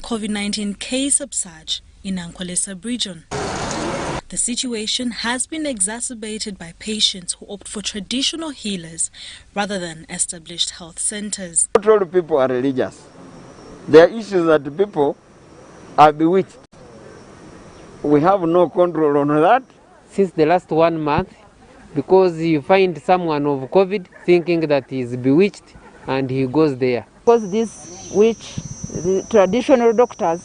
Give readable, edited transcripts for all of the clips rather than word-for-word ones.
COVID-19 case upsurge in Ankwale sub-region. The situation has been exacerbated by patients who opt for traditional healers rather than established health centers. Not all people are religious. There are issues that people are bewitched. We have no control on that. Since the last 1 month, because you find someone of COVID thinking that he is bewitched and he goes there. Because these the traditional doctors,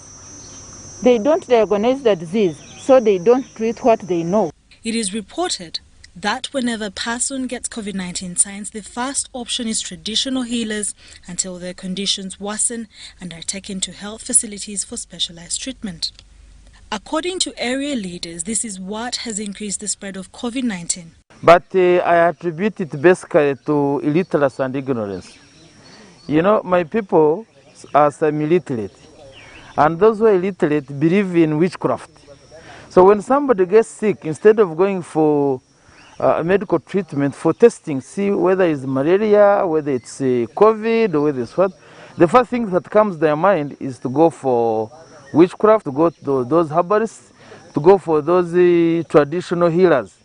they don't diagnose the disease, so they don't treat what they know. It is reported that whenever a person gets COVID-19 signs, the first option is traditional healers until their conditions worsen and are taken to health facilities for specialized treatment. According to area leaders, this is what has increased the spread of COVID-19. But I attribute it basically to illiteracy and ignorance. You know, my people are semi-illiterate, and those who are illiterate believe in witchcraft. So when somebody gets sick, instead of going for medical treatment, for testing, see whether it's malaria, whether it's COVID, or whether it's what, the first thing that comes to their mind is to go for witchcraft, to go to those herbalists, to go for those traditional healers.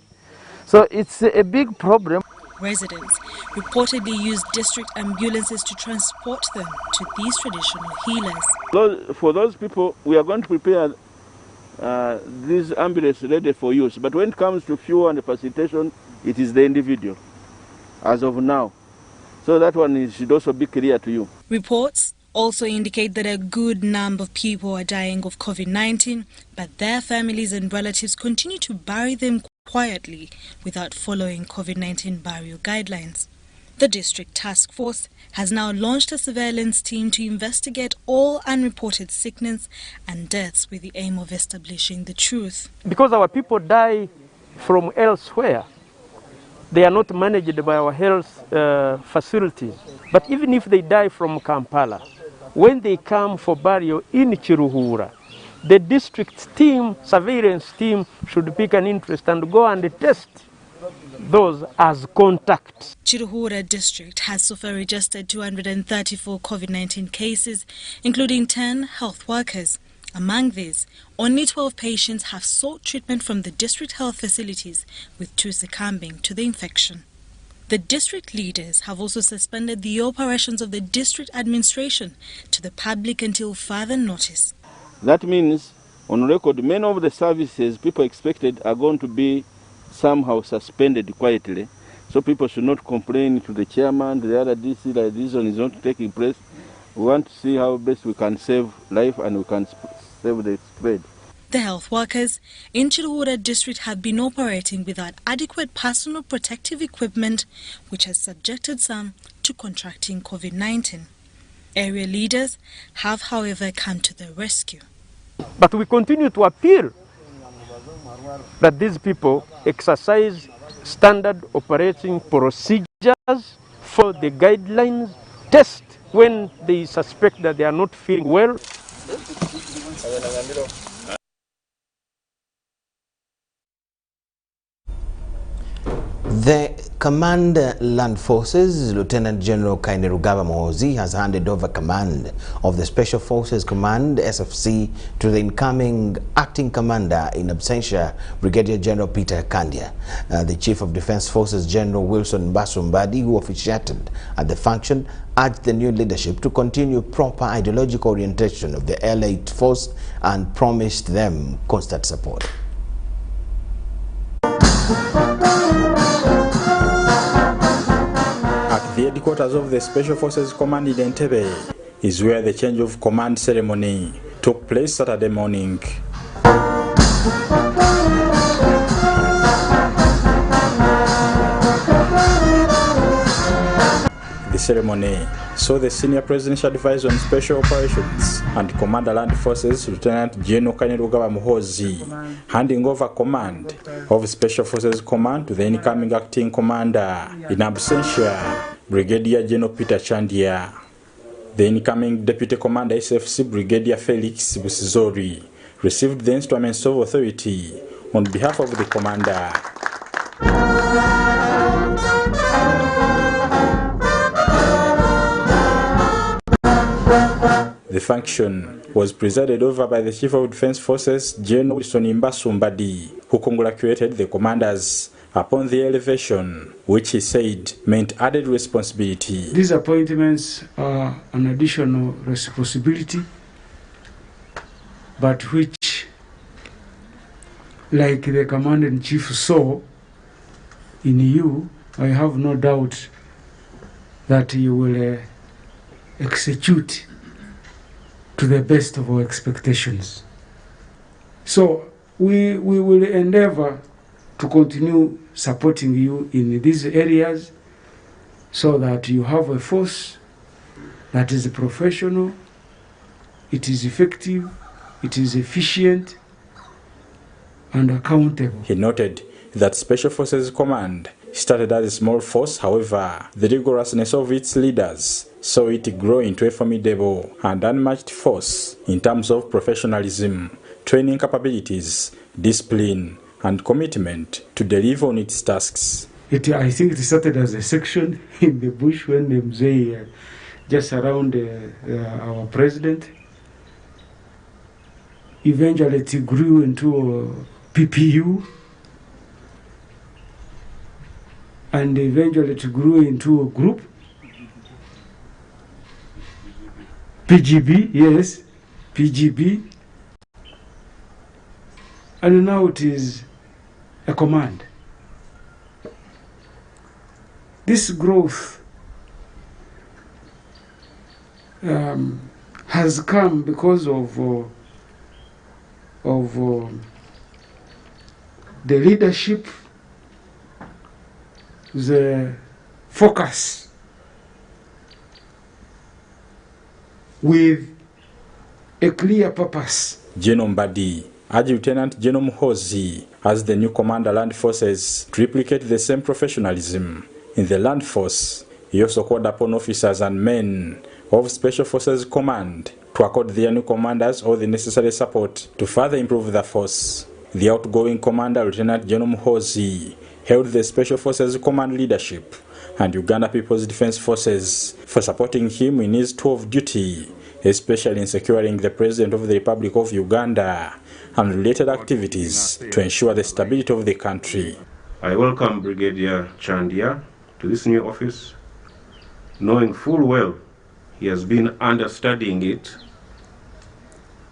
So it's a big problem. Residents reportedly use district ambulances to transport them to these traditional healers. For those people, we are going to prepare these ambulances ready for use. But when it comes to fuel and facilitation, it is the individual, as of now. So that one should also be clear to you. Reports also indicate that a good number of people are dying of COVID-19, but their families and relatives continue to bury them quietly without following COVID-19 burial guidelines. The district task force has now launched a surveillance team to investigate all unreported sickness and deaths with the aim of establishing the truth. Because our people die from elsewhere, they are not managed by our health facilities. But even if they die from Kampala, when they come for burial in Kiruhura, the district team, surveillance team, should pick an interest and go and test those as contacts. Kiruhura district has so far registered 234 COVID-19 cases, including 10 health workers. Among these, only 12 patients have sought treatment from the district health facilities, with 2 succumbing to the infection. The district leaders have also suspended the operations of the district administration to the public until further notice. That means, on record, many of the services people expected are going to be somehow suspended quietly. So people should not complain to the chairman, the other DC, that this one is not taking place. We want to see how best we can save life and we can save the spread. The health workers in Kiruhura district have been operating without adequate personal protective equipment, which has subjected some to contracting COVID-19. Area leaders have, however, come to the rescue. But we continue to appeal that these people exercise standard operating procedures, follow the guidelines, test when they suspect that they are not feeling well. The Command Land Forces, Lieutenant General Kainerugaba Mohozi, has handed over command of the Special Forces Command, SFC, to the incoming Acting Commander in absentia, Brigadier General Peter Kandia. The Chief of Defense Forces, General Wilson Basumbadi, who officiated at the function, urged the new leadership to continue proper ideological orientation of the L8 force and promised them constant support. At the headquarters of the Special Forces Command in Entebbe is where the change of command ceremony took place Saturday morning. The ceremony saw the Senior Presidential Advisor on Special Operations and Commander Land Forces, Lieutenant General Kainerugaba Mohozi, handing over command of Special Forces Command to the incoming Acting Commander in absentia, Brigadier General Peter Chandia. The incoming Deputy Commander SFC, Brigadier Felix Busizori, received the instruments of authority on behalf of the Commander. The function was presided over by the Chief of Defence Forces, General Mbadi, who congratulated the commanders upon the elevation, which he said meant added responsibility. These appointments are an additional responsibility, but which, like the Commander-in-Chief saw in you, I have no doubt that you will execute to the best of our expectations. So we will endeavor to continue supporting you in these areas so that you have a force that is professional, it is effective, it is efficient, and accountable. He noted that Special Forces Command started as a small force. However, the rigorousness of its leaders saw it grow into a formidable and unmatched force in terms of professionalism, training capabilities, discipline, and commitment to deliver on its tasks. I think it started as a section in the bush when the Mzee just around our president. Eventually it grew into a PPU, and eventually it grew into a group. PGB, yes, PGB. And now it is a command. This growth has come because of the leadership, the focus with a clear purpose. General Mbadi urged Lieutenant General Muhoozi as the new Commander Land Forces to replicate the same professionalism in the Land Force. He also called upon officers and men of Special Forces Command to accord their new commanders all the necessary support to further improve the force. The outgoing Commander, Lieutenant General Muhoozi, hailed the Special Forces Command leadership and Uganda People's Defence Forces for supporting him in his tour of duty, especially in securing the President of the Republic of Uganda and related activities to ensure the stability of the country. I welcome Brigadier Chandia to this new office, knowing full well he has been understudying it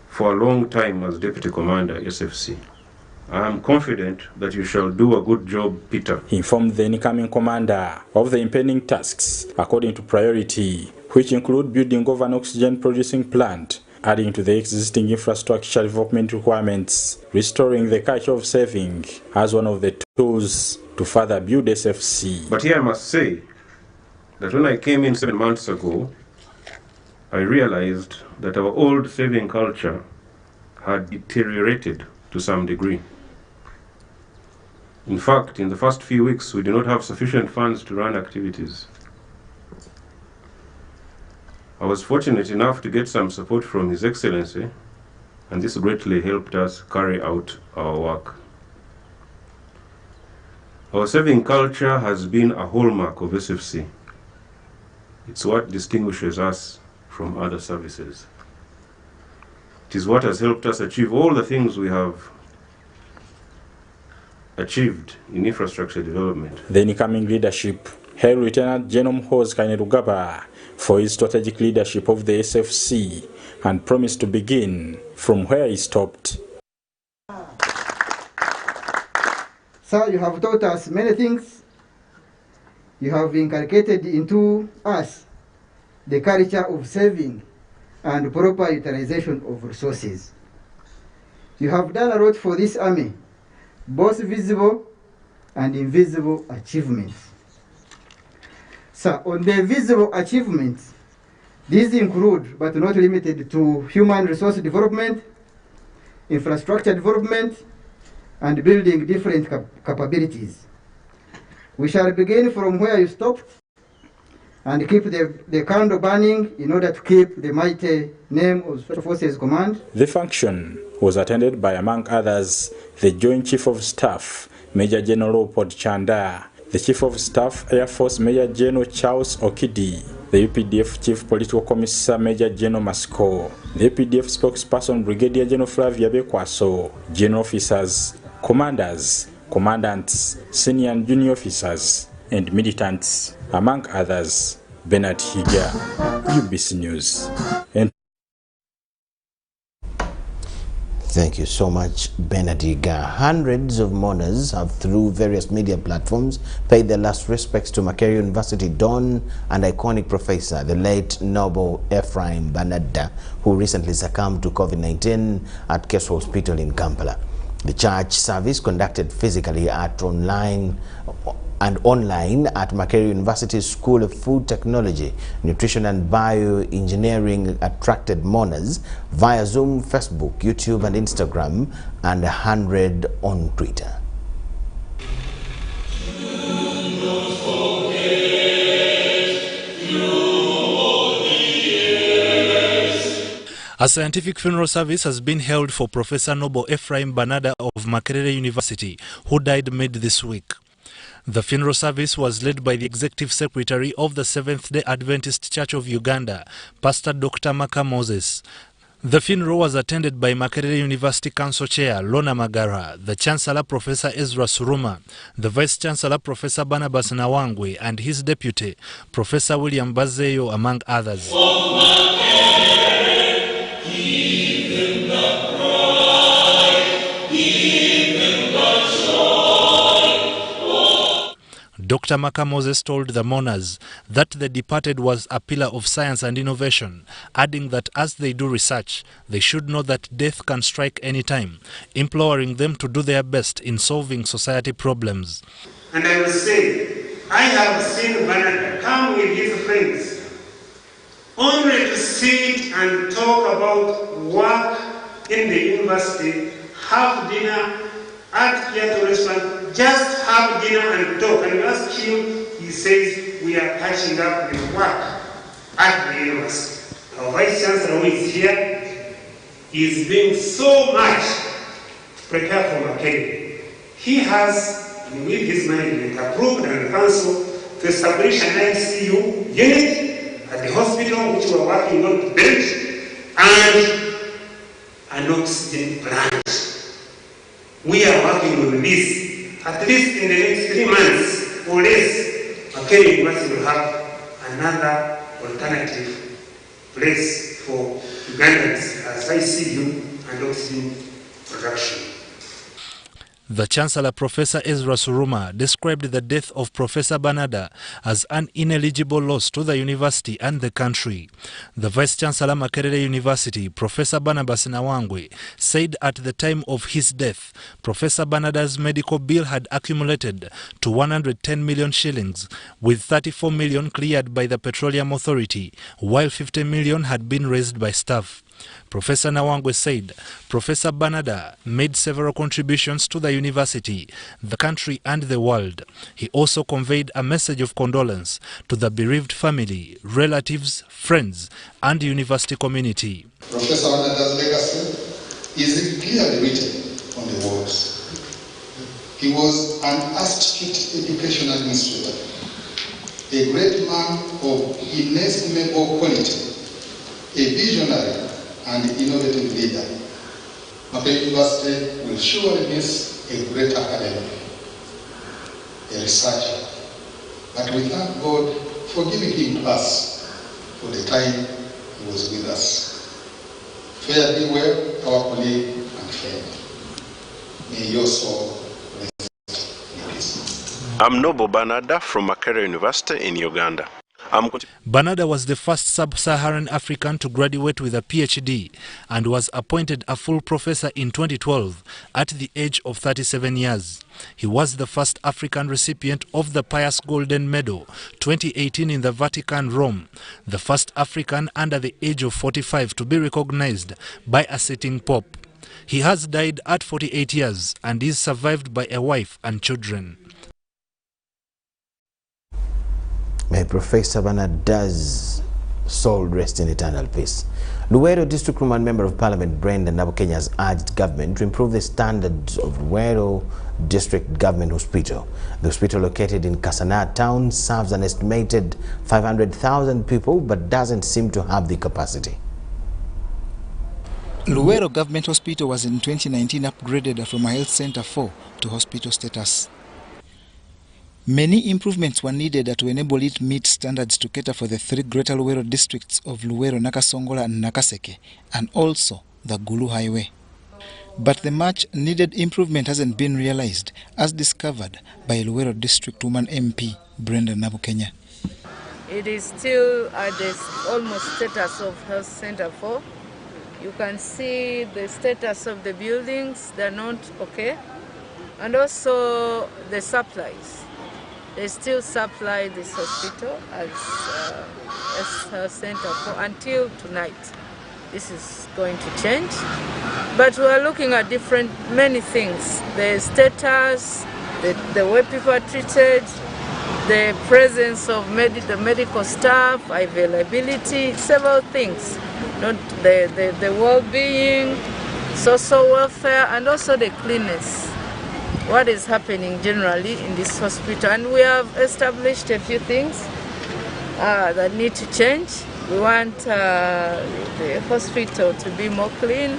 for a long time as Deputy Commander, SFC. I am confident that you shall do a good job, Peter. He informed the incoming commander of the impending tasks according to priority, which include building of an oxygen-producing plant, adding to the existing infrastructure development requirements, restoring the culture of saving as one of the tools to further build SFC. But here I must say that when I came in 7 months ago, I realized that our old saving culture had deteriorated to some degree. In fact, in the first few weeks, we did not have sufficient funds to run activities. I was fortunate enough to get some support from His Excellency, and this greatly helped us carry out our work. Our saving culture has been a hallmark of SFC. It's what distinguishes us from other services. It is what has helped us achieve all the things we have achieved in infrastructure development. The incoming leadership hailed Lieutenant General Muhoozi for his strategic leadership of the SFC and promised to begin from where he stopped. Sir, you have taught us many things. You have inculcated into us the culture of saving and proper utilization of resources. You have done a lot for this army, both visible and invisible achievements. So on the visible achievements, these include, but not limited to, human resource development, infrastructure development, and building different capabilities. We shall begin from where you stopped and keep the candle burning in order to keep the mighty name of Special Forces Command. The function was attended by, among others, the Joint Chief of Staff, Major General Leopold Chanda, the Chief of Staff, Air Force Major General Charles Okidi, the UPDF Chief Political Commissar Major General Masco, the UPDF spokesperson Brigadier General Flavia Bekwaso, general officers, commanders, commandants, senior and junior officers, and militants, among others. Banadda, UBC News. Thank you so much, Banadda. Hundreds of mourners have, through various media platforms, paid their last respects to Makerere University Don and iconic professor, the late Noble Ephraim Banadda, who recently succumbed to COVID-19 at Posta Hospital in Kampala. The church service, conducted physically at online at Makerere University's School of Food Technology, Nutrition and Bioengineering, attracted mourners via Zoom, Facebook, YouTube and Instagram, and 100 on Twitter. A scientific funeral service has been held for Professor Noble Ephraim Banadda of Makerere University, who died mid this week. The funeral service was led by the Executive Secretary of the Seventh-day Adventist Church of Uganda, Pastor Dr. Maka Moses. The funeral was attended by Makerere University Council Chair Lona Magara, the Chancellor Professor Ezra Suruma, the Vice Chancellor Professor Barnabas Nawangwe, and his deputy, Professor William Bazeyo, among others. Dr. Maka Moses told the mourners that the departed was a pillar of science and innovation, adding that as they do research, they should know that death can strike any time, imploring them to do their best in solving society problems. And I will say, I have seen Banadda come with his friends, only to sit and talk about work in the university, have dinner at Kyaddondo restaurant, just have dinner and talk. And you ask him, he says, we are catching up with work at the university. Our Vice Chancellor, who is here, is doing so much to prepare for Makerere. He has, with his management, approved and council to establish an ICU unit at the hospital, which we are working on to build, and an oxygen plant. We are working on this. At least in the next 3 months or less, Makerere University will have another alternative place for Ugandans as ICU and oxygen production. The Chancellor, Professor Ezra Suruma, described the death of Professor Banadda as an ineligible loss to the university and the country. The Vice Chancellor, Makerere University, Professor Barnabas Nawangwe, said at the time of his death, Professor Banadda's medical bill had accumulated to 110 million shillings, with 34 million cleared by the Petroleum Authority, while 50 million had been raised by staff. Professor Nawangwe said Professor Banadda made several contributions to the university, the country and the world. He also conveyed a message of condolence to the bereaved family, relatives, friends and university community. Professor Banadda's legacy is clearly written on the walls. He was an astute education administrator, a great man of inestimable quality, a visionary and innovative leader. Makerere University will surely miss a great academic, a researcher, but we thank God for giving him to us for the time he was with us. Fare thee well, our colleague and friend. May your soul rest in peace. I'm Noble Banadda from Makerere University in Uganda. Banadda was the first sub-Saharan African to graduate with a PhD and was appointed a full professor in 2012 at the age of 37 years. He was the first African recipient of the Pius Golden Medal 2018 in the Vatican, Rome, the first African under the age of 45 to be recognized by a sitting pope. He has died at 48 years and is survived by a wife and children. May Professor Banadda's soul rest in eternal peace. Luwero District Remand Member of Parliament Banadda has urged government to improve the standards of Luwero District Government Hospital. The hospital, located in Kasana town, serves an estimated 500,000 people but doesn't seem to have the capacity. Luwero Government Hospital was in 2019 upgraded from a health center 4 to hospital status. Many improvements were needed to enable it meet standards to cater for the 3 greater Luwero districts of Luwero, Nakasongola and Nakaseke, and also the Gulu Highway. But the much needed improvement hasn't been realized, as discovered by Luwero District Woman MP Brenda Nabukenya. It is still at the almost status of health center 4. You can see the status of the buildings, they're not okay. And also the supplies. They still supply this hospital as health center 4 until tonight. This is going to change. But we are looking at many things. The status, the way people are treated, the presence of the medical staff, availability, several things. Not the well-being, social welfare, and also the cleanliness. What is happening generally in this hospital. And we have established a few things that need to change. We want the hospital to be more clean.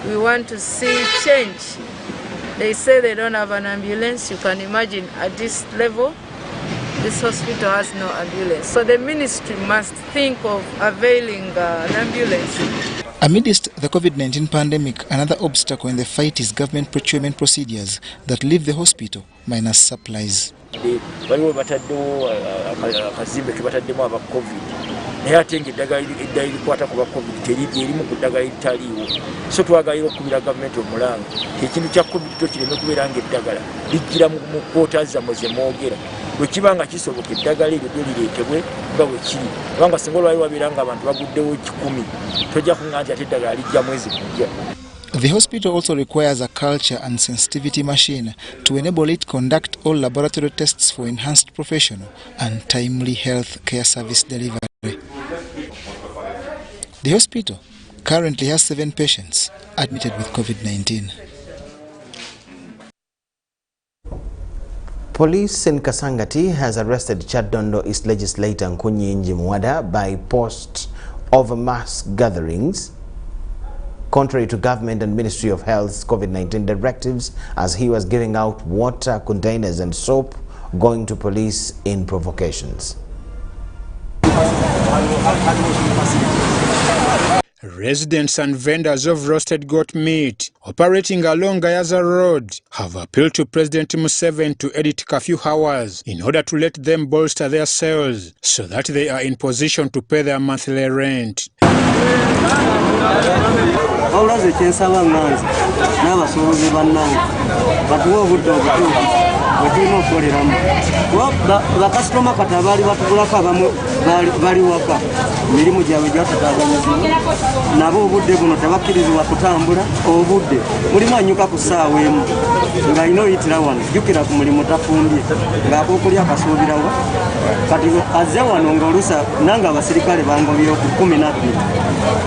We want to see change. They say they don't have an ambulance. You can imagine at this level, this hospital has no ambulance. So the ministry must think of availing an ambulance. Amidst the COVID-19 pandemic, another obstacle in the fight is government procurement procedures that leave the hospital minus supplies. Waliwo bataddewo akazimbe ke bataddemu aba COVID naye ate ng'eddagala erikwata ku ba COVID terimu ku ddagala eritaliiwo. So twagala okubira gavumenti omulanga ekintu kya COVID kireme kubeera ng'eddagala lijjira mu kkoota zammwe ze mwogera. Bwe kiba nga kisoboka eddagala eryo lyo lireetebwe nga bwe kiri. Kubanga singa olwali wabeera ng'abantu baguddewo 1,000 tojja kuŋŋamba nti ate eddagala lijja mwezi kujja. The hospital also requires a culture and sensitivity machine to enable it conduct all laboratory tests for enhanced professional and timely health care service delivery. The hospital currently has 7 patients admitted with COVID-19. Police in Kasangati has arrested Kyaddondo East Legislator Nkunyi by post over mass gatherings, contrary to government and Ministry of Health's COVID-19 directives, as he was giving out water containers and soap going to police in provocations. Residents and vendors of roasted goat meat operating along Gayaza Road have appealed to President Museveni to edit curfew hours in order to let them bolster their sales so that they are in position to pay their monthly rent. bakasitoma kati abaali batugulako abamu bali waka mirimu gyabwe gyatataaganyizibwa nabo obudde buno tebakkirizibwa kutambula obudde mulimu anyuka ku ssaawa emu ng'alina oyitira wano jjukira ku mulimu tafumbye ng'akookulya akasuubirawo kati azze wano ng'oluusa nange abasirikale bangobyewo ku 12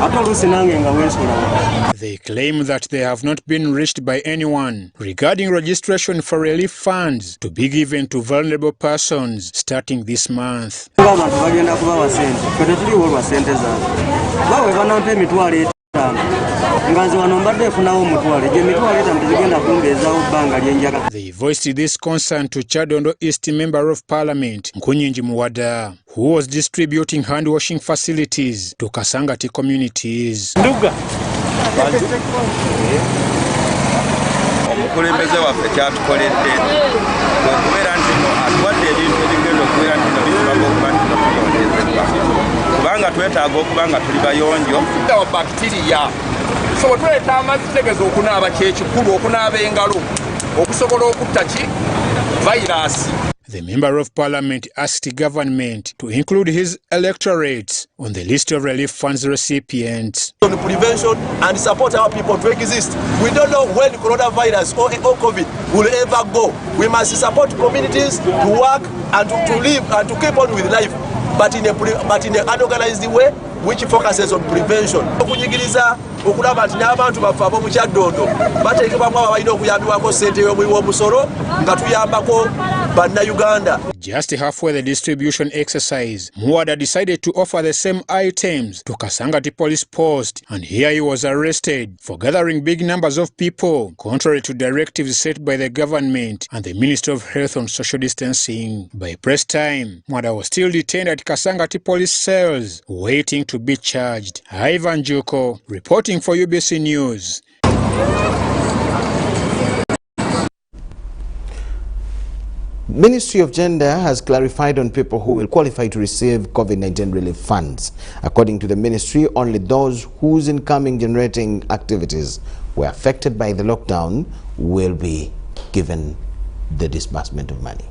ate oluusi nange nga weesulawo. They claim that they have not been reached by anyone regarding registration for relief funds to be given to vulnerable persons starting this month. Abantu bagenda kubawa sente ffe tetuliwo olwa sente zaabwe bawe banampa emitwalo 5 nga nze wano mbadde efunawo omutwalo gye emitwalo 5 tezigenda kungeezaawo bbanga lyenjagala. They voiced this concern to Kyaddondo East Member of Parliament Nkunyinji Muwada, who was distributing hand-washing facilities to Kasangati communities. Omukulembeze waffe kyatukoledde okubeera nti atuwadde ebintu ebigenda okubeera nti bitulaga okuba nti tuyonjezebwa kubanga twetaaga okuba nga tuli bayonjo wa bakitiriya so bwe tuleeta amazzi tegeeza okunaaba kyekikulu okunaaba engalo okusobola okutta ki vayirasi. The Member of Parliament asked government to include his electorates on the list of relief funds recipients. On prevention and support our people to exist. We don't know when coronavirus or COVID will ever go. We must support communities to work and to live and to keep on with life, but in an unorganized way which focuses on prevention. Okunyigiriza okulaba nti n'abantu baffe ab'omu Kyaddondo bateekebwamu abo balina okuyambibwako ssente y'omulimu w'omusolo nga tuyambako Bannayuganda. Just halfway the distribution exercise, Muwada decided to offer the same items to Kasangati police post, and here he was arrested for gathering big numbers of people, contrary to directives set by the government and the Ministry of Health on social distancing. By press time, Muwada was still detained at Kasangati police cells, waiting to be charged. Ivan Juko, reporting for UBC News. Ministry of Gender has clarified on people who will qualify to receive COVID-19 relief funds. According to the ministry, only those whose incoming generating activities were affected by the lockdown will be given the disbursement of money.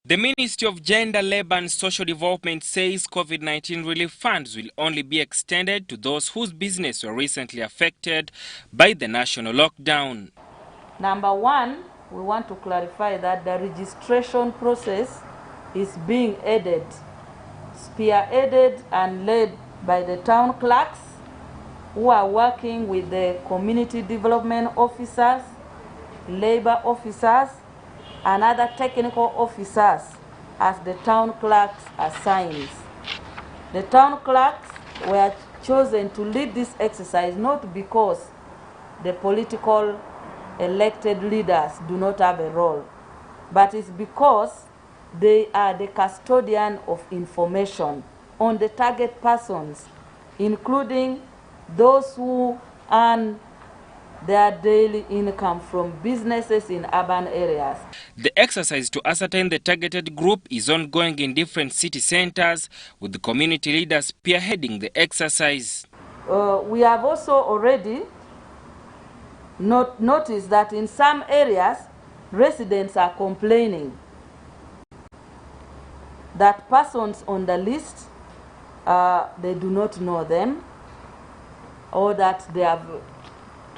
The Ministry of Gender, Labour and Social Development says COVID-19 relief funds will only be extended to those whose business were recently affected by the national lockdown. Number one, we want to clarify that the registration process is being aided, spearheaded and led by the town clerks who are working with the community development officers, labor officers, and other technical officers as the town clerks assigns. The town clerks were chosen to lead this exercise not because the political elected leaders do not have a role, but it's because they are the custodian of information on the target persons, including those who earn their daily income from businesses in urban areas. The exercise to ascertain the targeted group is ongoing in different city centers, with the community leaders spearheading the exercise. We have also already noticed that in some areas, residents are complaining that persons on the list, they do not know them, or that they have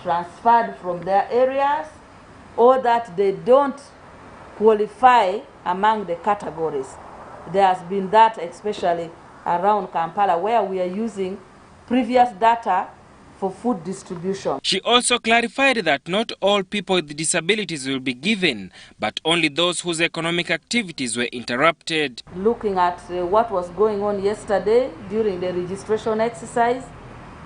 transferred from their areas, or that they don't qualify among the categories. There has been that, especially around Kampala, where we are using previous data for food distribution. She also clarified that not all people with disabilities will be given, but only those whose economic activities were interrupted. Looking at what was going on yesterday during the registration exercise,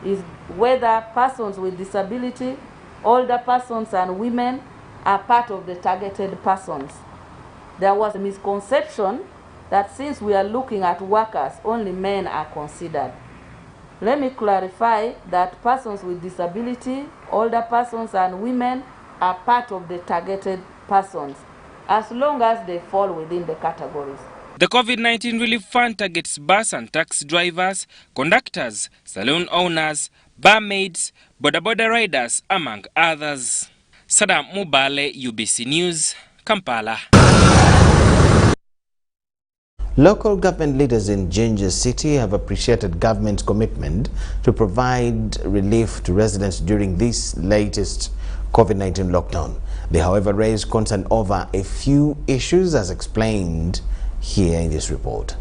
is whether persons with disability, older persons and women are part of the targeted persons. There was a misconception that since we are looking at workers, only men are considered. Let me clarify that persons with disability, older persons and women are part of the targeted persons, as long as they fall within the categories. The COVID-19 relief fund targets bus and taxi drivers, conductors, saloon owners, barmaids, boda riders, among others. Sadam Mubale, UBC News, Kampala. Local government leaders in Jinja City have appreciated government's commitment to provide relief to residents during this latest COVID-19 lockdown. They, however, raised concern over a few issues, as explained here in this report.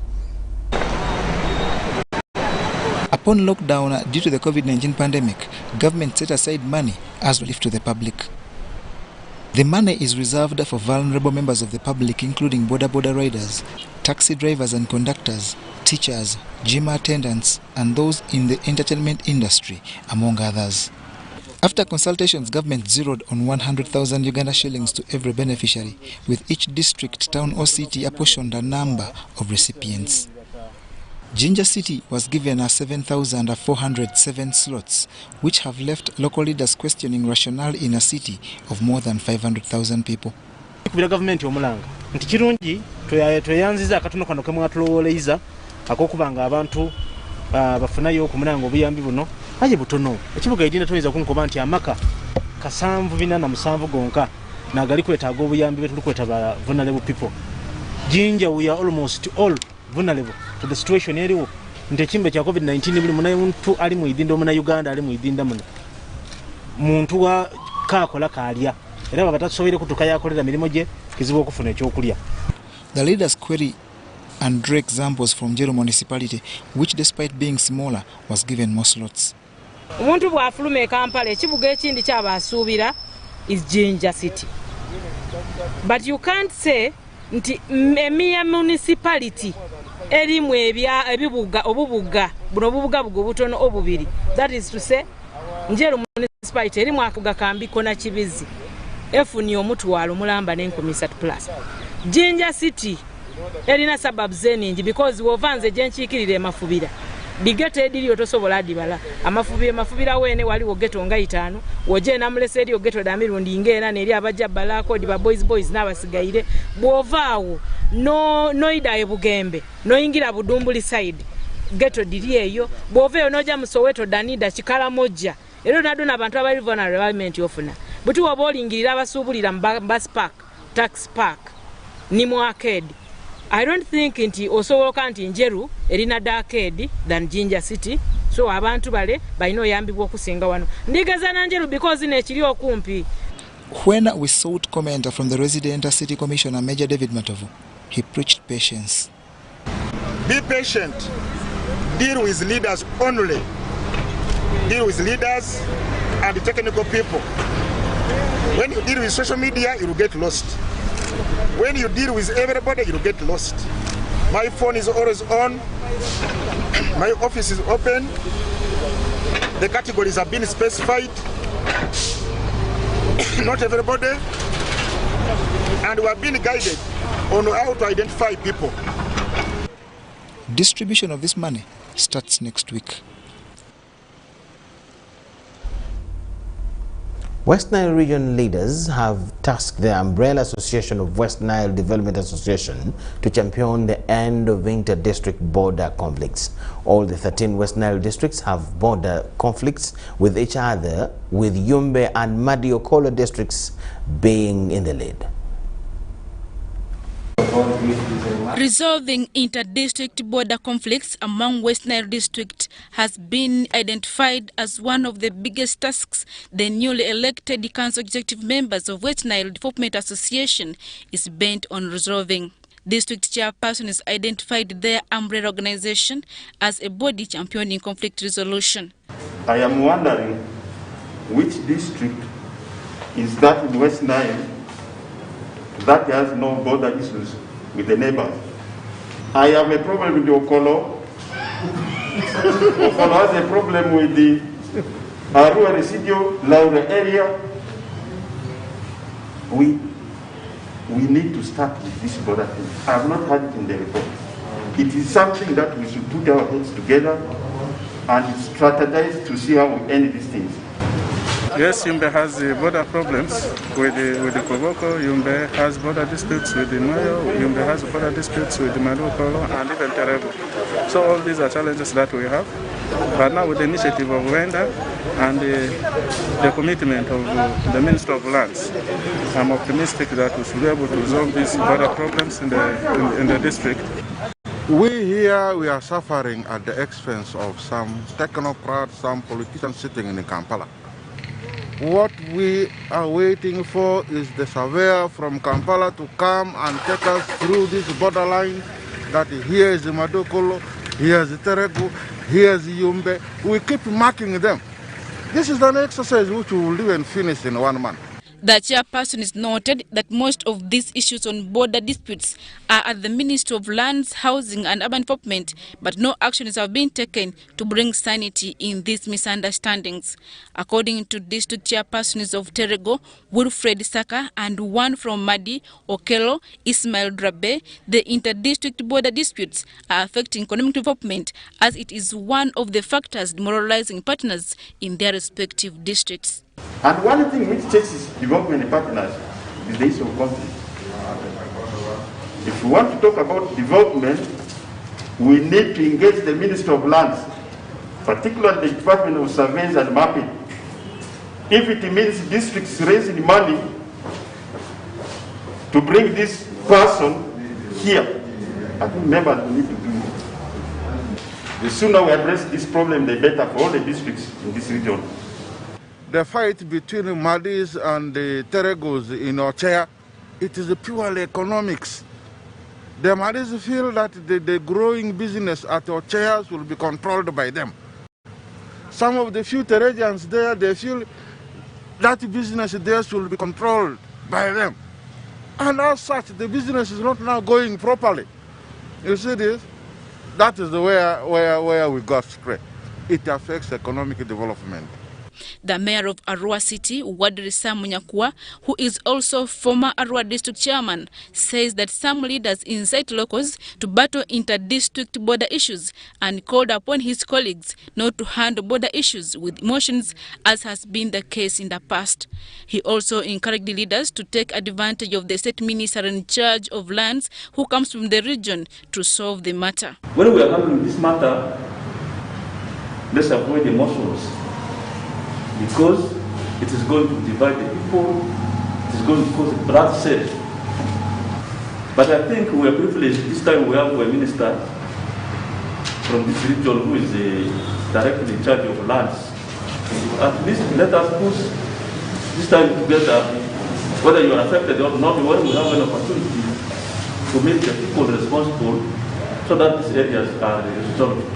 Upon lockdown due to the COVID-19 pandemic, government set aside money as relief to the public. The money is reserved for vulnerable members of the public, including boda riders, taxi drivers and conductors, teachers, gym attendants, and those in the entertainment industry, among others. After consultations, government zeroed on 100,000 Uganda shillings to every beneficiary, with each district, town or city apportioned a number of recipients. Jinja City was given a 7,407 slots, which have left local leaders questioning rationale in a city of more than 500,000 people. Kubira government omulanga nti kirungi tweyanziza akatono kano kamwatulowoleza akokubanga abantu bafunayo okumulanga obuyambi buno aje butono ekibuga Diina toyinza kunkoba nti amaka kasanvu bina na musanvu gonka nagali kwetaaga obuyambi betu lukweta ba vulnerable people. Jinja, we are almost all vulnerable to the situation eriwo nti kimbe kya COVID-19 buli muntu ali mu idinda omuna Uganda ali mu idinda muno muntu wa kakola kalya era batasobole kutuka yakolera milimo gye kizibu okufuna ekyokulya. The leaders query and drew examples from Njeru municipality, which despite being smaller was given more slots. Omuntu bw'afuluma e Kampala ekibuga ekindi ky'abasuubira is Jinja city. But you can't say nti emia municipality erimu ebibuga obubuga buno obubuga butono obubiri. That is to say Njeru municipality erimu akuga Kambiko na Kibizi efuni omutwalo mulamba n'enkumi 3 plus. Jinja city erina suburbs eningi because wovanze gyenkiikirira emafubira bigeto ediri otosobola adibala amafubira wene waliwo geto nga 5 woje namulese eri geto da mirundi ngena neri abajja balako diba boys n'abasigaire bwovaawo no ida ebugembe no ingira budumbuli side geto diri eyo bwoveyo noja musoweto danida chikala moja ero nado nabantu abali vulnerability ofuna buti wobolingirira abasubulira bus park tax park ni mu arcade. I don't think nti osobola kanti Njeru erina darkade than Jinja city, so abantu bale balina yambibwa okusinga wano ndigeza na Njeru because nekiri okumpi. When we sought comment from the resident city commissioner Major David Matovu, he preached patience. Be patient. Deal with leaders only. Deal with leaders and the technical people. When you deal with social media, you will get lost. When you deal with everybody, you will get lost. My phone is always on. My office is open. The categories have been specified. Not everybody. And we have been guided on how to identify people. Distribution of this money starts next week. West Nile region leaders have tasked the Umbrella Association of West Nile Development Association to champion the end of inter-district border conflicts. All the 13 West Nile districts have border conflicts with each other, with Yumbe and Madiokolo districts being in the lead. Resolving inter-district border conflicts among West Nile district has been identified as one of the biggest tasks the newly elected council executive members of West Nile Development Association is bent on resolving. District chairperson has identified their umbrella organization as a body championing conflict resolution. I am wondering which district is that in West Nile that has no border issues with the neighbors. I have a problem with the Okolo. Okolo has a problem with the Arua Residual Laura area. We need to start with this border thing. I have not had it in the report. It is something that we should put our heads together and strategize to see how we end these things. Yes, Yumbe has border problems with the Koboko. Yumbe has border disputes with the Mayo. Yumbe has border disputes with the Madukolo and even Terebo. So all these are challenges that we have. But now with the initiative of Wenda and the commitment of the Minister of Lands, I'm optimistic that we should be able to resolve these border problems in the district. We here, we are suffering at the expense of some technocrats, some politicians sitting in Kampala. What we are waiting for is the surveyor from Kampala to come and take us through this borderline, that here is the Madokolo, here is the Teregu, here is the Yumbe. We keep marking them. This is an exercise which we will even finish in 1 month. The chairperson is noted that most of these issues on border disputes are at the Ministry of Lands, Housing and Urban Development, but no actions have been taken to bring sanity in these misunderstandings. According to district chairpersons of Terego, Wilfred Saka, and one from Madi, Okelo, Ismail Drabe, the inter-district border disputes are affecting economic development, as it is one of the factors demoralizing partners in their respective districts. And one thing which chases development partners is the issue of conflict. If we want to talk about development, we need to engage the Minister of Lands, particularly the Department of Surveys and Mapping. If it means districts raising money to bring this person here, I think members need to do it. The sooner we address this problem, the better for all the districts in this region. The fight between Madis and the Teregos in Ochea, it is purely economics. They might feel that the growing business at our chairs will be controlled by them. Some of the future agents there, they feel that business there will be controlled by them. And as such, the business is not now going properly. You see this? That is the where we got straight. It affects economic development. The mayor of Arua City, Wadri Samunyakwa, who is also former Arua district chairman, says that some leaders incite locals to battle inter-district border issues and called upon his colleagues not to handle border issues with emotions, as has been the case in the past. He also encouraged the leaders to take advantage of the state minister in charge of lands who comes from the region to solve the matter. When we are handling this matter, let's avoid emotions, because it is going to divide the people, it is going to cause bloodshed. But I think we are privileged. This time we have a minister from this region who is directly in charge of lands. At least let us push this time together, whether you are affected or not, when we have an opportunity to make the people responsible so that these areas are resolved.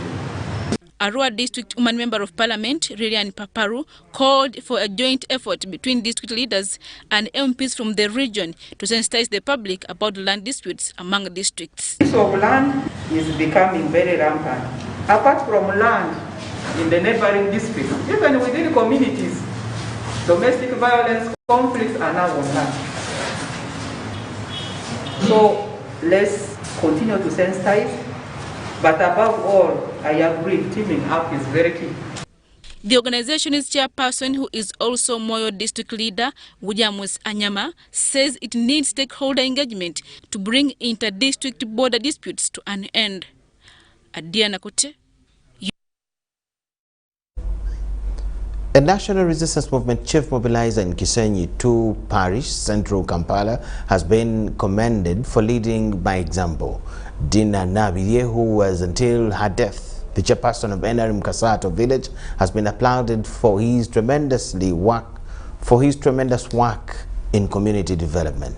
Arua District Woman Member of Parliament, Lilian Paparu, called for a joint effort between district leaders and MPs from the region to sensitize the public about land disputes among districts. Use of land is becoming very rampant. Apart from land in the neighboring districts, even within communities, domestic violence conflicts are now on land. So let's continue to sensitize. But above all, I agree, teaming up is very key. The organization's chairperson, who is also Moyo district leader, Wujamus Anyama, says it needs stakeholder engagement to bring inter-district border disputes to an end. Diina. A National Resistance Movement chief mobilizer in Kisenyi 2 Parish, Central Kampala, has been commended for leading by example. Diina Nabirye, who was until her death the chairperson of NRM Kasato village, has been applauded for his tremendous work in community development.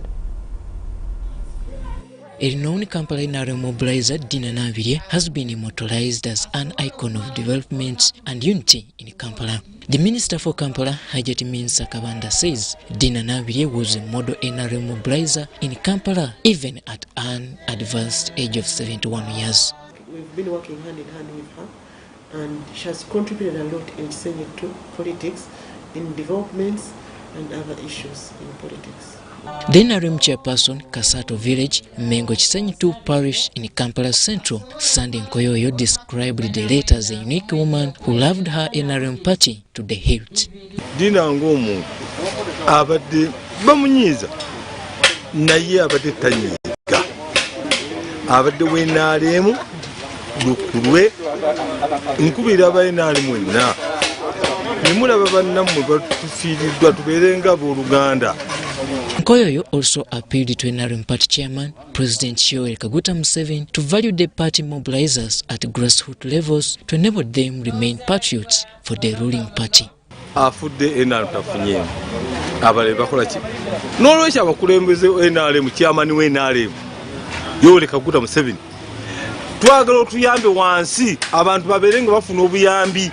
A renowned Kampala NRM mobilizer, Diina Nabirye, has been immortalized as an icon of development and unity in Kampala. The Minister for Kampala, Hajati Minsa Kabanda, says Diina Nabirye was a model NRM mobilizer in Kampala, even at an advanced age of 71 years. We've been working hand in hand with her, and she has contributed a lot in Kisenyi to politics, in developments and other issues in politics. The NRM chairperson, Kasato village, Mengo Kisenyi 2 parish in Kampala Central, Sandy Nkoyoyo, described the late as a unique woman who loved her NRM party to the hilt. Diina ngomu abadde bamunyiza naye abadde tanyiga abadde wenaalemu lukulwe nkubira abaenaalemu wenna nemulaba bannammwe batufiiriddwa tubeere nga abooluganda. Nkoyoyo also appealed to NRM party chairman, President Yoweri Kaguta Museveni, to value the party mobilizers at grassroots levels to enable them remain patriots for the ruling party. Afudde NRM tafunyeemu abale bakola ki n'olwekyo abakulembeze NRM chairman we NRM Yoweri Kaguta Museveni twagala otuyambe wansi abantu babeere nga bafuna obuyambi.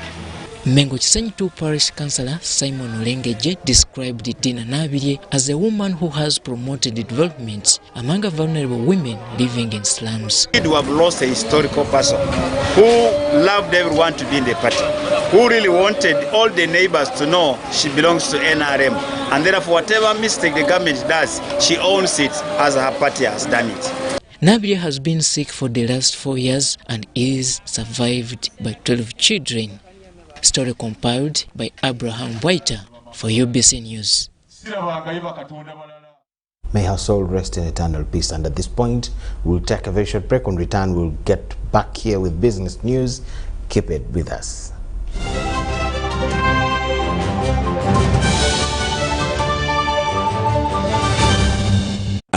Mengo Kisenyi 2 Parish Councillor Simon Olengeje described Diina Nabirye as a woman who has promoted development among vulnerable women living in slums. We have lost a historical person who loved everyone to be in the party, who really wanted all the neighbors to know she belongs to NRM, and therefore whatever mistake the government does, she owns it as her party has done it. Nabirye has been sick for the last 4 years and is survived by 12 children. Story compiled by Abraham Waiter for UBC News. May her soul rest in eternal peace. And at this point, we'll take a very short break. On return, we'll get back here with business news. Keep it with us.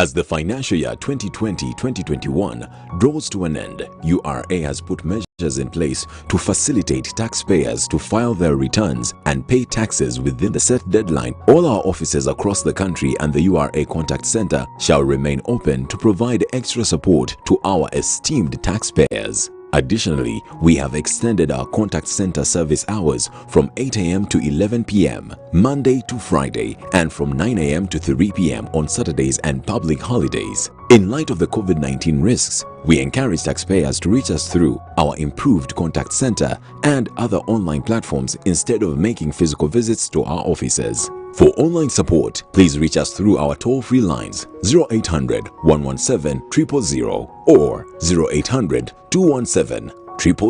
As the financial year 2020-2021 draws to an end, URA has put measures in place to facilitate taxpayers to file their returns and pay taxes within the set deadline. All our offices across the country and the URA Contact Center shall remain open to provide extra support to our esteemed taxpayers. Additionally, we have extended our contact center service hours from 8 a.m. to 11 p.m. Monday to Friday and from 9 a.m. to 3 p.m. on Saturdays and public holidays. In light of the COVID-19 risks, we encourage taxpayers to reach us through our improved contact center and other online platforms instead of making physical visits to our offices. For online support, please reach us through our toll-free lines 0800 117 000 or 0800 217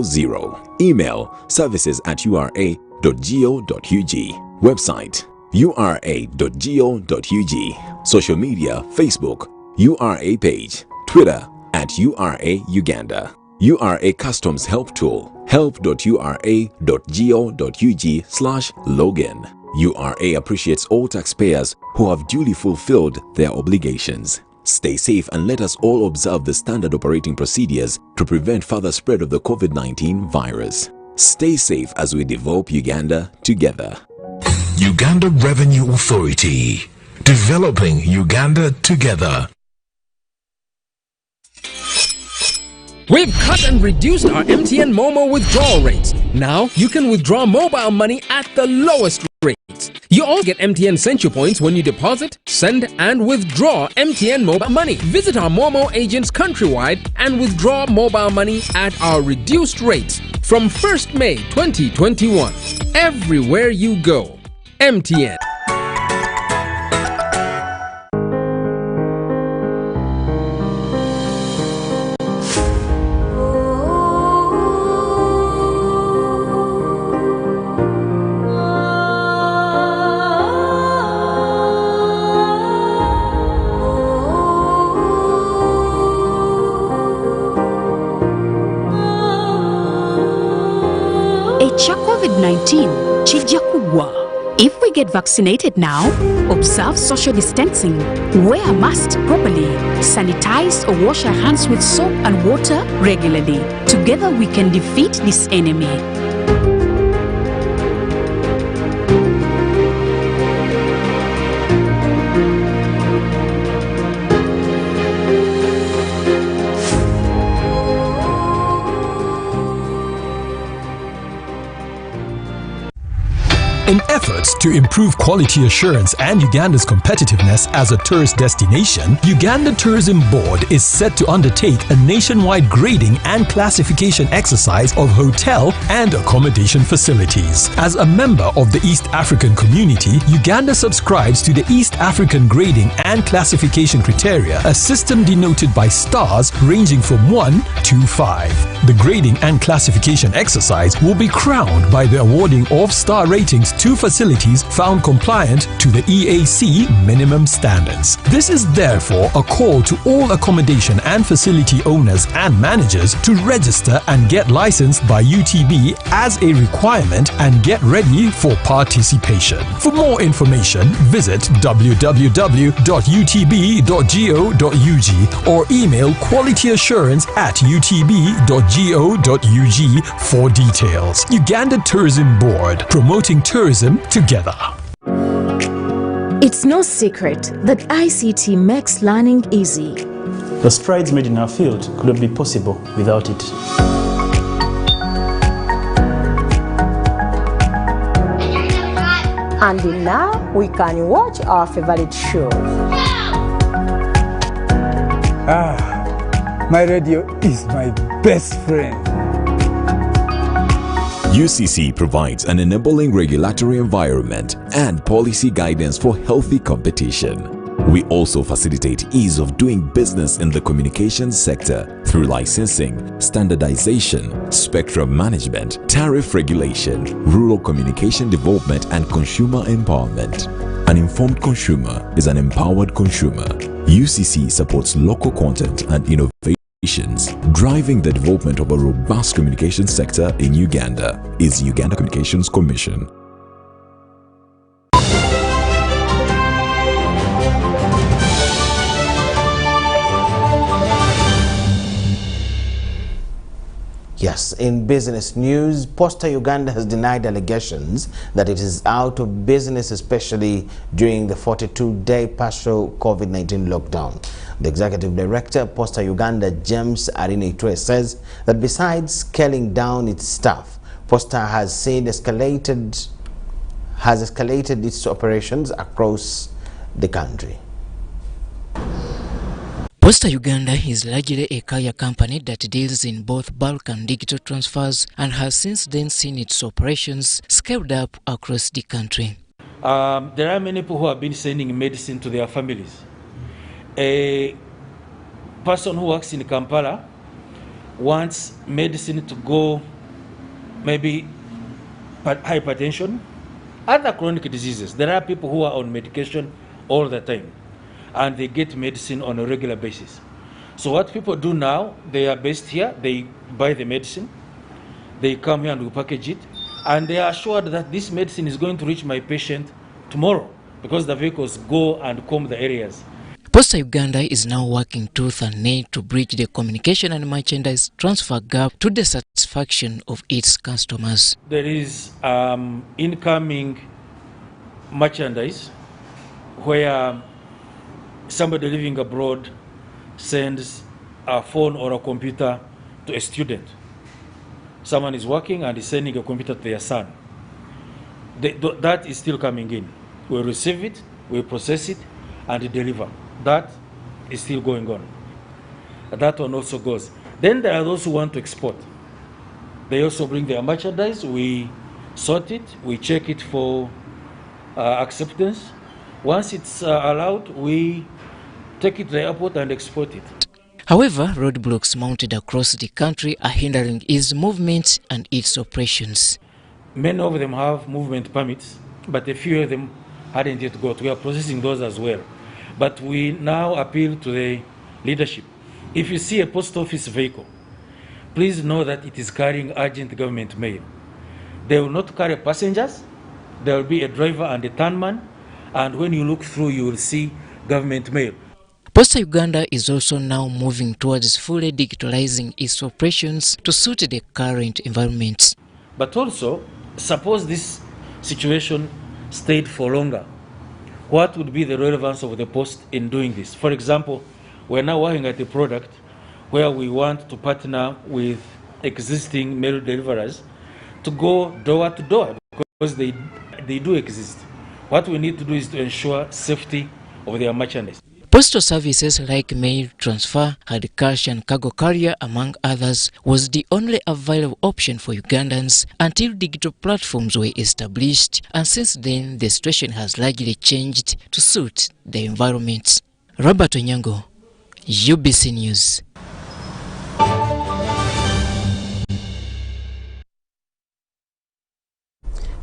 000. Email services@ura.go.ug. Website ura.go.ug. Social media: Facebook, URA page, Twitter @URA Uganda. URA Customs Help Tool, help.ura.go.ug/login. URA appreciates all taxpayers who have duly fulfilled their obligations. Stay safe and let us all observe the standard operating procedures to prevent further spread of the COVID-19 virus. Stay safe as we develop Uganda together. Uganda Revenue Authority, developing Uganda together. We've cut and reduced our MTN Momo withdrawal rates. Now you can withdraw mobile money at the lowest rates. You all get MTN Central Points when you deposit, send and withdraw MTN mobile money. Visit our Momo agents countrywide and withdraw mobile money at our reduced rates from 1st May 2021. Everywhere you go, MTN. COVID-19 chijja kugwa. If we get vaccinated now, observe social distancing, wear a mask properly, sanitize or wash our hands with soap and water regularly. Together we can defeat this enemy. In efforts to improve quality assurance and Uganda's competitiveness as a tourist destination, Uganda Tourism Board is set to undertake a nationwide grading and classification exercise of hotel and accommodation facilities. As a member of the East African community, Uganda subscribes to the East African Grading and Classification Criteria, a system denoted by stars ranging from 1 to 5. The grading and classification exercise will be crowned by the awarding of star ratings to facilities found compliant to the EAC minimum standards. This is therefore a call to all accommodation and facility owners and managers to register and get licensed by UTB as a requirement and get ready for participation. For more information, visit www.utb.go.ug or email qualityassurance@utb.go.ug for details. Uganda Tourism Board, promoting tourism together. It's no secret that ICT makes learning easy. The strides made in our field could not be possible without it. And now we can watch our favorite show. My radio is my best friend. UCC provides an enabling regulatory environment and policy guidance for healthy competition. We also facilitate ease of doing business in the communications sector through licensing, standardization, spectrum management, tariff regulation, rural communication development, and consumer empowerment. An informed consumer is an empowered consumer. UCC supports local content and innovation. Driving the development of a robust communication sector in Uganda is Uganda Communications Commission. Yes, in business news, Posta Uganda has denied allegations that it is out of business, especially during the 42-day partial COVID-19 lockdown. The executive director, Posta Uganda, James Arinitwe, says that besides scaling down its staff, Posta has escalated its operations across the country. Posta Uganda is largely a carrier company that deals in both bulk and digital transfers and has since then seen its operations scaled up across the country. There are many people who have been sending medicine to their families. A person who works in Kampala wants medicine to go, maybe hypertension, other chronic diseases. There are people who are on medication all the time, and they get medicine on a regular basis. So what people do now, they are based here, they buy the medicine, they come here and we package it, and they are assured that this medicine is going to reach my patient tomorrow because the vehicles go and comb the areas. Posta Uganda is now working tooth and nail to bridge the communication and merchandise transfer gap to the satisfaction of its customers. There is incoming merchandise where somebody living abroad sends a phone or a computer to a student. Someone is working and is sending a computer to their son. That is still coming in. We receive it, we process it, and deliver. That is still going on. That one also goes. Then there are those who want to export. They also bring their merchandise, we sort it, we check it for acceptance. Once it's allowed, we take it to the airport and export it. However, roadblocks mounted across the country are hindering its movement and its operations. Many of them have movement permits, but a few of them hadn't yet got. We are processing those as well. But we now appeal to the leadership. If you see a post office vehicle, please know that it is carrying urgent government mail. They will not carry passengers. There will be a driver and a turnman, and when you look through, you will see government mail. Posta Uganda is also now moving towards fully digitalizing its operations to suit the current environment. But also, suppose this situation stayed for longer, what would be the relevance of the post in doing this? For example, we're now working at a product where we want to partner with existing mail deliverers to go door to door because they do exist. What we need to do is to ensure safety of their merchandise. Postal services like mail transfer, hard cash and cargo carrier, among others, was the only available option for Ugandans until digital platforms were established, and since then the situation has largely changed to suit the environment. Robert Onyango, UBC News.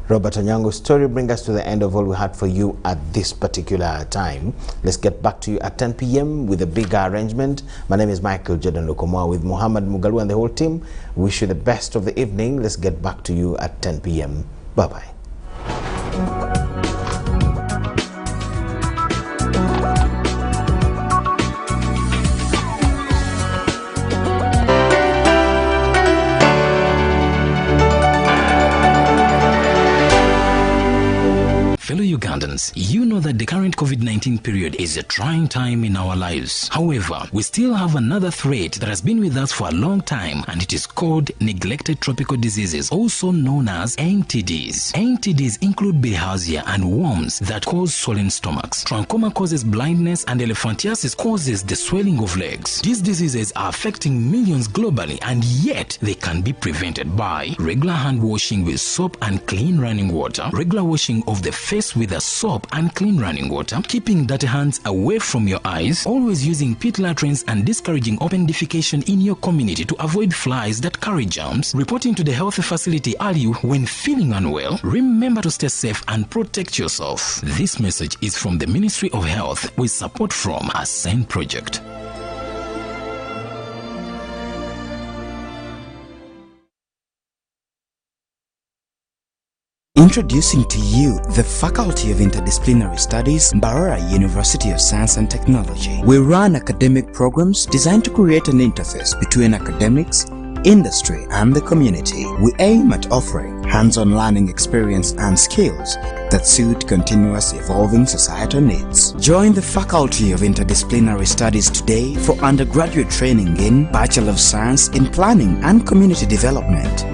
Robert Onyango's story brings us to the end of all we had for you at this particular time. Let's get back to you at 10 p.m. with a bigger arrangement. My name is Micheal Lukomwa with Muhammad Mugalu and the whole team. Wish you the best of the evening. Let's get back to you at 10 p.m. Bye-bye. Fellow Ugandans, you know that the current COVID-19 period is a trying time in our lives. However, we still have another threat that has been with us for a long time, and it is called neglected tropical diseases, also known as NTDs. NTDs include bilharzia and worms that cause swollen stomachs. Trachoma causes blindness, and elephantiasis causes the swelling of legs. These diseases are affecting millions globally, and yet they can be prevented by regular hand washing with soap and clean running water, regular washing of the face with a soap and clean running water, keeping dirty hands away from your eyes, always using pit latrines and discouraging open defecation in your community to avoid flies that carry germs, reporting to the health facility early when feeling unwell. Remember to stay safe and protect yourself. This message is from the Ministry of Health with support from Ascend Project. Introducing to you the Faculty of Interdisciplinary Studies, Mbarara University of Science and Technology. We run academic programs designed to create an interface between academics, industry, and the community. We aim at offering hands-on learning experience and skills that suit continuous evolving societal needs. Join the Faculty of Interdisciplinary Studies today for undergraduate training in Bachelor of Science in Planning and Community Development,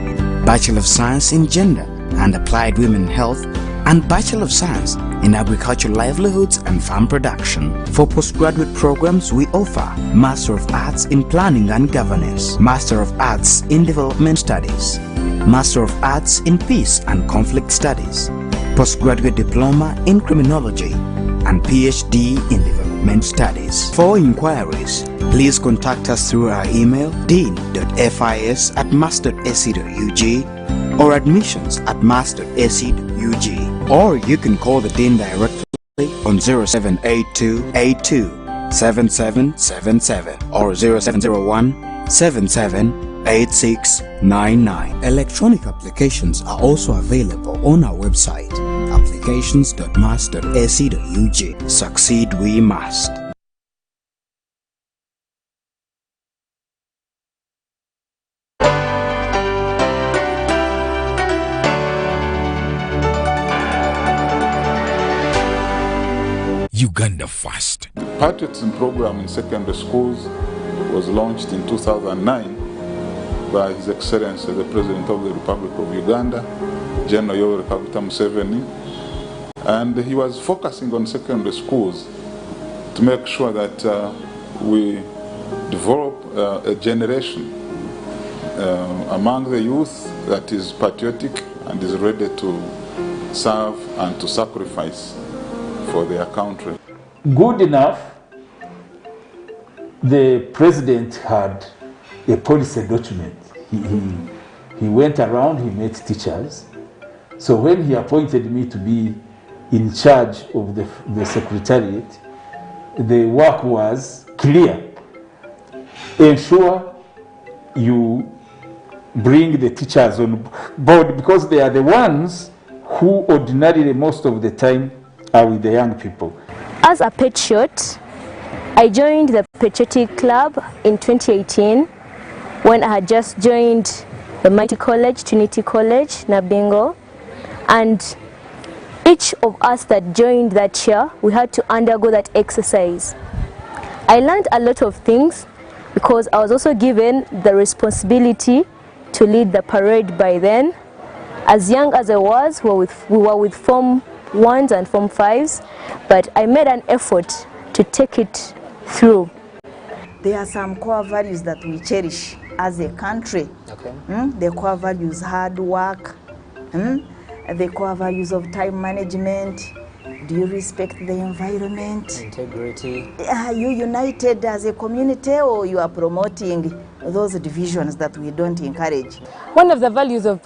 Bachelor of Science in Gender and Applied Women Health, and Bachelor of Science in Agricultural Livelihoods and Farm Production. For postgraduate programs, we offer Master of Arts in Planning and Governance, Master of Arts in Development Studies, Master of Arts in Peace and Conflict Studies, Postgraduate Diploma in Criminology, and PhD in Development Studies. For inquiries, please contact us through our email dean.fis@mass.ac.ug or admissions@mass.ac.ug, or you can call the Dean directly on 0782827777 or 0701778699. Electronic applications are also available on our website, applications.mass.ac.ug. Succeed we must. Uganda First. The patriotism program in secondary schools was launched in 2009 by His Excellency the President of the Republic of Uganda, General Yoweri Kaguta Museveni, and he was focusing on secondary schools to make sure that we develop a generation among the youth that is patriotic and is ready to serve and to sacrifice for their country. Good enough, the president had a policy document. He went around, he met teachers. So when he appointed me to be in charge of the secretariat, the work was clear. Ensure you bring the teachers on board because they are the ones who ordinarily most of the time are with the young people. As a patriot, I joined the Patriotic Club in 2018 when I had just joined the Mighty College, Trinity College, Nabingo, and each of us that joined that year, we had to undergo that exercise. I learned a lot of things because I was also given the responsibility to lead the parade by then. As young as I was, we were with Form 1s and Form 5s, but I made an effort to take it through. There are some core values that we cherish as a country. Okay. The core values, hard work, the core values of time management. Do you respect the environment? Integrity. Are you united as a community, or you are promoting those divisions that we don't encourage? One of the values of